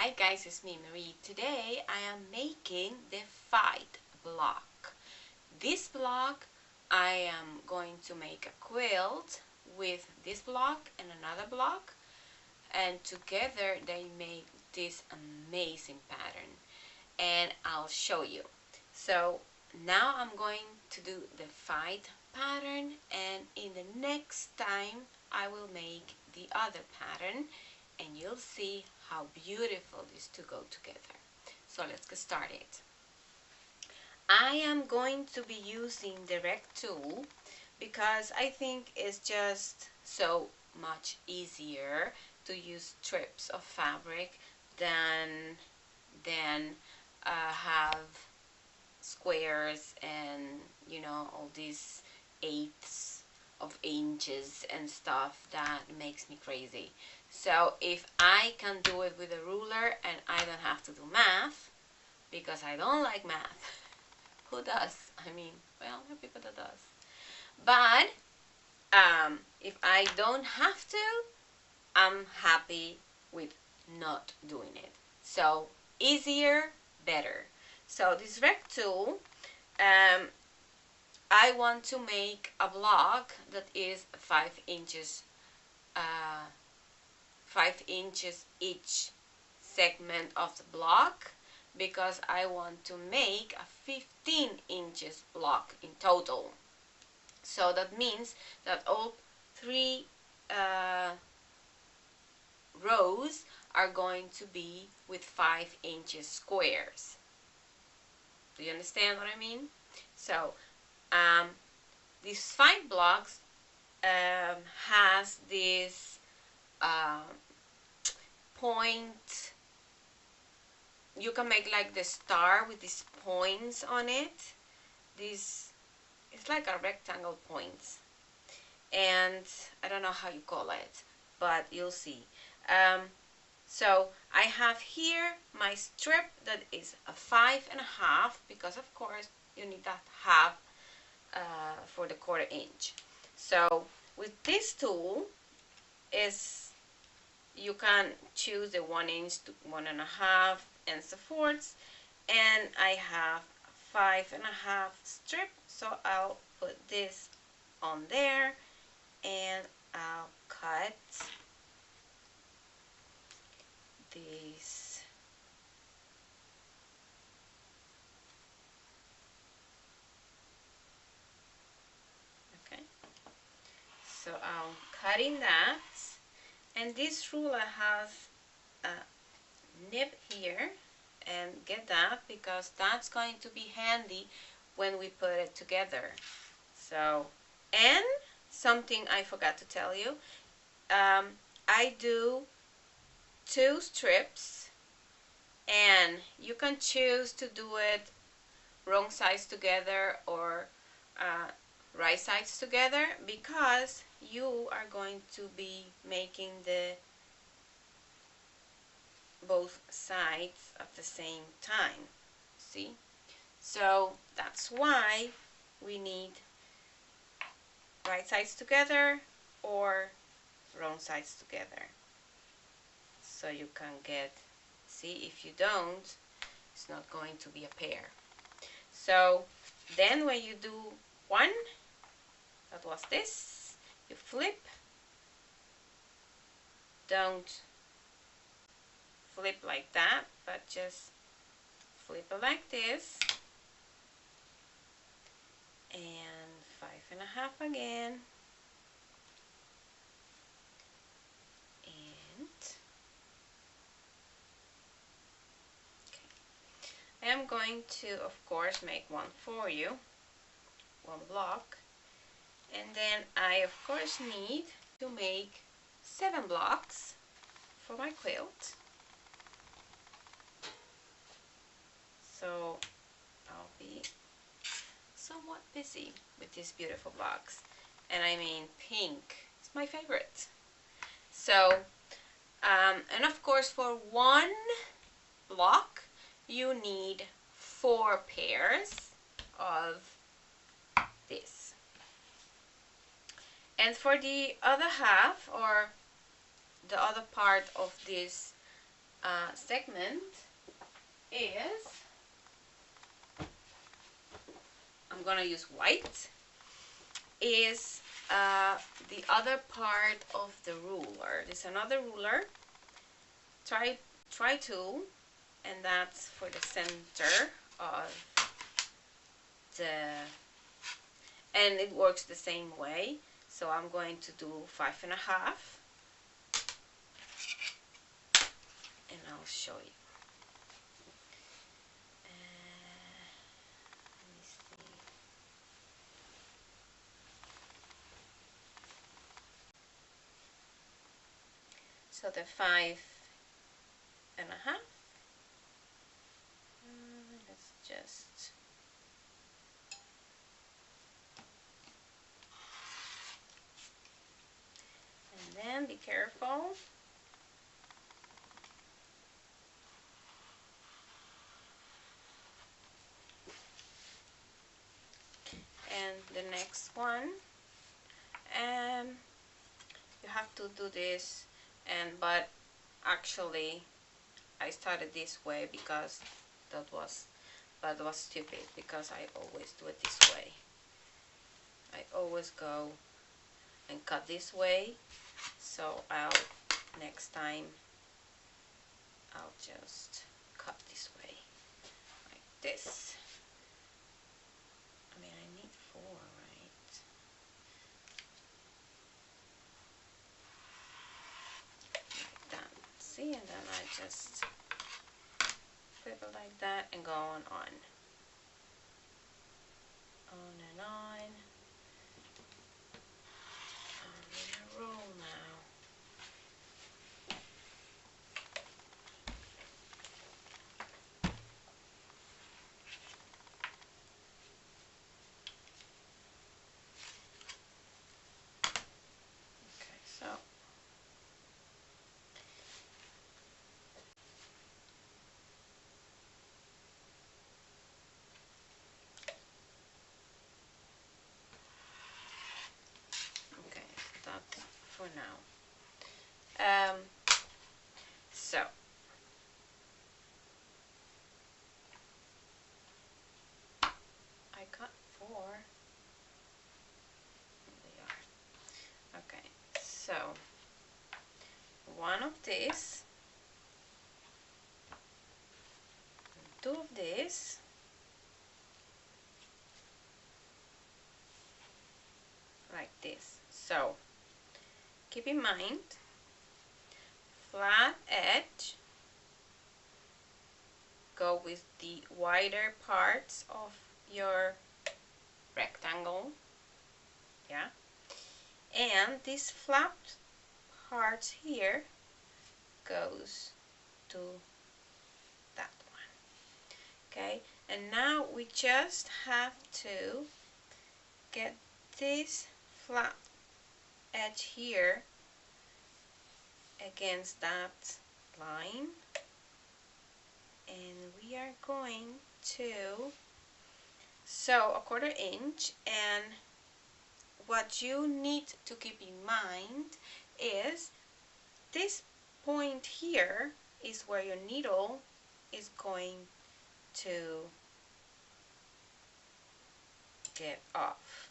Hi guys, it's me Marie. Today I am making the fight block. This block I am going to make a quilt with this block and another block, and together they make this amazing pattern, and I'll show you. So now I'm going to do the fight pattern, and in the next time I will make the other pattern and you'll see how beautiful these two go together. So let's get started. I am going to be using the rect tool because I think it's just so much easier to use strips of fabric than have squares and all these eighths of inches and stuff. That makes me crazy. So if I can do it with a ruler and I don't have to do math, because I don't like math, who does? I mean, well, there are people that does. But if I don't have to, I'm happy with not doing it. So easier, better. So this rect tool, I want to make a block that is 5 inches, 5 inches each segment of the block, because I want to make a 15 inches block in total. So that means that all 3 rows are going to be with 5 inches squares. Do you understand what I mean? So these 5 blocks has this point. You can make like the star with these points on it. It's like a rectangle points, and I don't know how you call it, but you'll see. So I have here my strip that is a 5.5, because of course you need that half for the 1/4 inch. So with this tool you can choose the 1 inch to 1.5 and so forth, and I have a 5.5 strip, so I'll put this on there and I'll cut these. Okay, so I'll cut in that, and this ruler has a nib here, and get that because that's going to be handy when we put it together. So, and something I forgot to tell you, I do 2 strips, and you can choose to do it wrong sides together or right sides together, because you are going to be making the both sides at the same time. See? So that's why we need right sides together or wrong sides together, so you can get, see, if you don't, it's not going to be a pair. So then when you do one, that was this, you flip, don't flip like that, but just flip it like this, and 5.5 again, and okay. I am going to, of course, make one for you, one block, and then I of course need to make 7 blocks for my quilt. So I'll be somewhat busy with these beautiful blocks, and I mean pink is my favorite. So and of course for one block you need 4 pairs of this, and for the other half, or the other part of this segment is, I'm gonna use white, is the other part of the ruler. There's another ruler, try tool, and that's for the center of the, and it works the same way. So I'm going to do 5.5, and I'll show you. Let me see. So the 5.5. Let's just, and then be careful. And the next one, and you have to do this, but actually I started this way because that was stupid, because I always do it this way. I always go and cut this way, so next time I'll just cut this way, like this. I mean, I need 4, right? Like that. See, and then I just flip it like that and go on. On and on. I'm gonna roll now. Okay, so okay, that's for now. So I cut 4. There they are. Okay, so one of this, 2 of this, like this. So keep in mind, flat edge, go with the wider parts of your rectangle, yeah, and this flat part here goes to that one. Okay, and now we just have to get this flat edge here against that line, and we are going to sew a 1/4 inch. And what you need to keep in mind is this point here is where your needle is going to get off.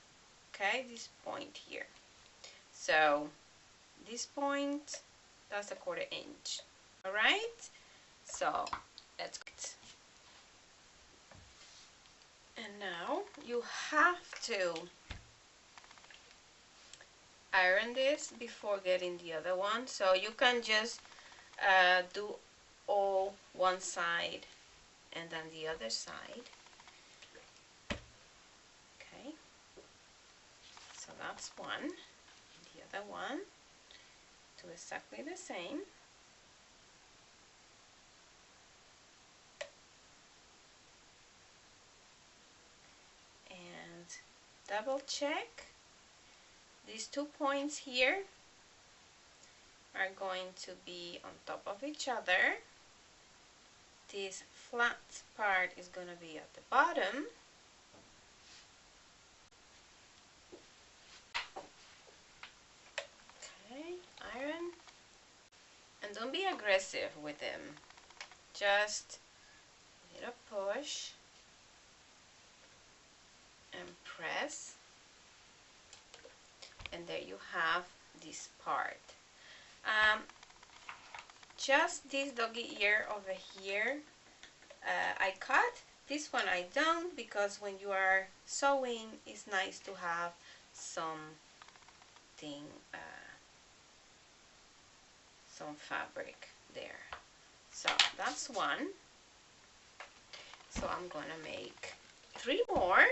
Okay, this point here. So this point, that's a 1/4 inch. All right, so let's get. And now you have to iron this before getting the other one, so you can just do all one side and then the other side. Okay, so that's one. The other one, do exactly the same. And double check. These 2 points here are going to be on top of each other. This flat part is going to be at the bottom. Okay, iron. And don't be aggressive with them. Just a little push and press, and there you have this part. Just this doggy ear over here, I cut. This one I don't, because when you are sewing, it's nice to have something, some fabric there. So that's one. So I'm gonna make 3 more.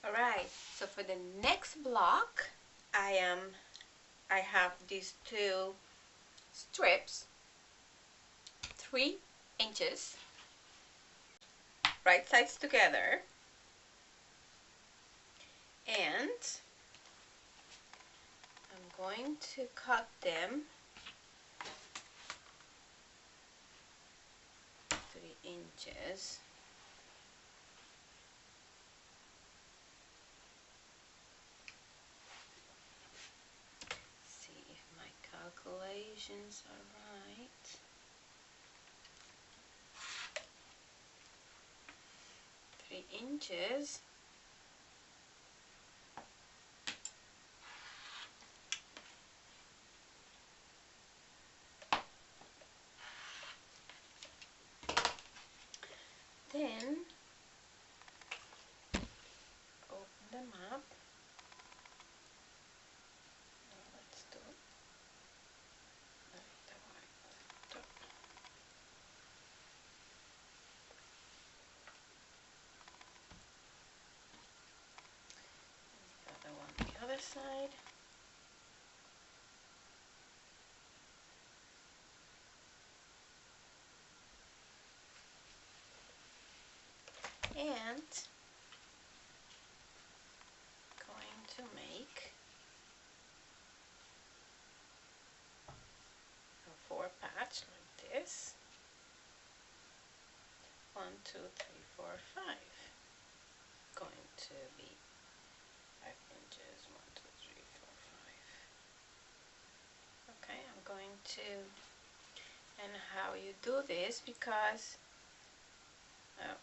Alright, so for the next block, I have these 2 strips, 3 inches, right sides together, and I'm going to cut them 3 inches. See if my calculations are right. 3 inches. Then open them up. Let's do it the right top. The other one, the other side. And going to make a 4 patch like this. 1, 2, 3, 4, 5. Going to be 5 inches. 1, 2, 3, 4, 5. Okay, I'm going to, and how you do this, because oh,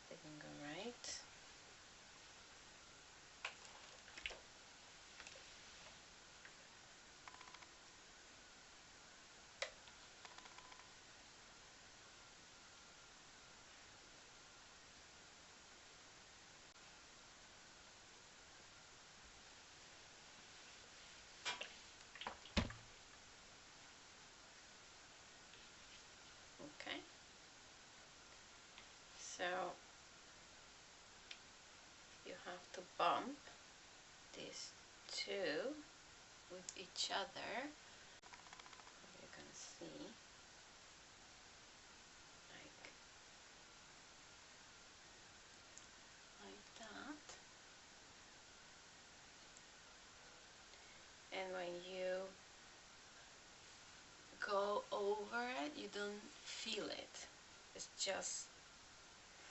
didn't go right. Okay, so you have to bump these 2 with each other. You can see like that. And when you go over it, you don't feel it. It's just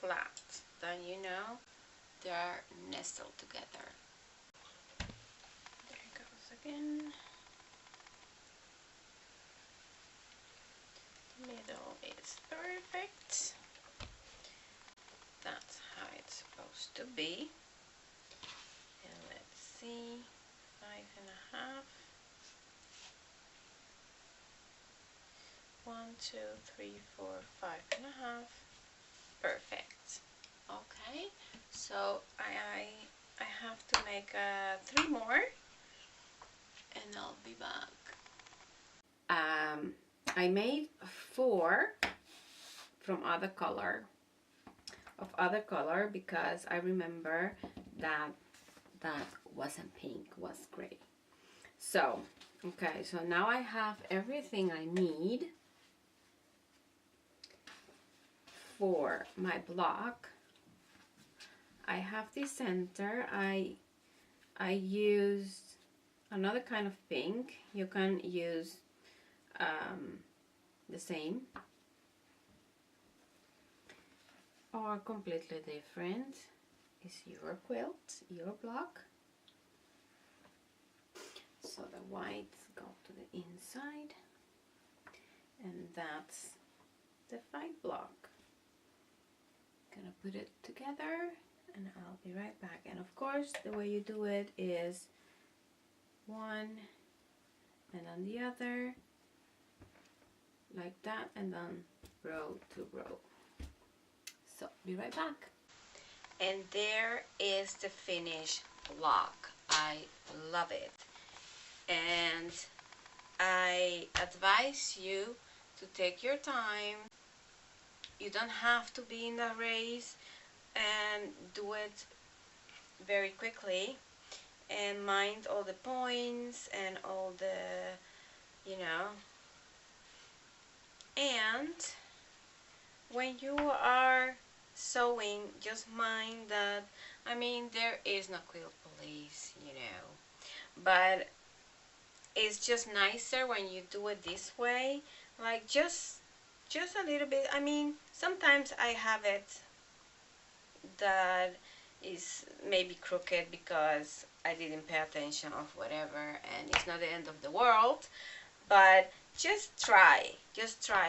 flat. Then you know they are nestled together. There it goes again. The middle is perfect. That's how it's supposed to be. And let's see, 5.5. 1, 2, 3, 4, 5.5. Perfect. Okay, so I have to make 3 more, and I'll be back. I made 4 from other color, because I remember that wasn't pink, was gray. So okay, so now I have everything I need for my block. I have the center. I used another kind of pink. You can use the same or completely different. It's your quilt, your block. So the white go to the inside, and that's the 5 block. Gonna put it together and I'll be right back. And of course the way you do it is one and then the other like that, and then row to row. So be right back. And there is the finished block. I love it, and I advise you to take your time. You don't have to be in a race and do it very quickly, and mind all the points and all the, and when you are sewing, just mind that, there is no quilt police, but it's just nicer when you do it this way, like just a little bit. Sometimes I have it that is maybe crooked because I didn't pay attention of whatever, and it's not the end of the world, but just try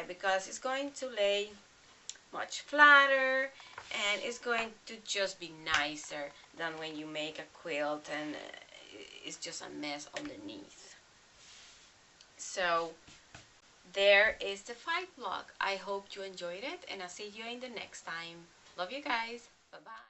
because it's going to lay much flatter, and it's going to just be nicer than when you make a quilt and it's just a mess underneath. So there is the 5 block. I hope you enjoyed it, and I'll see you in the next time. Love you guys. Bye bye.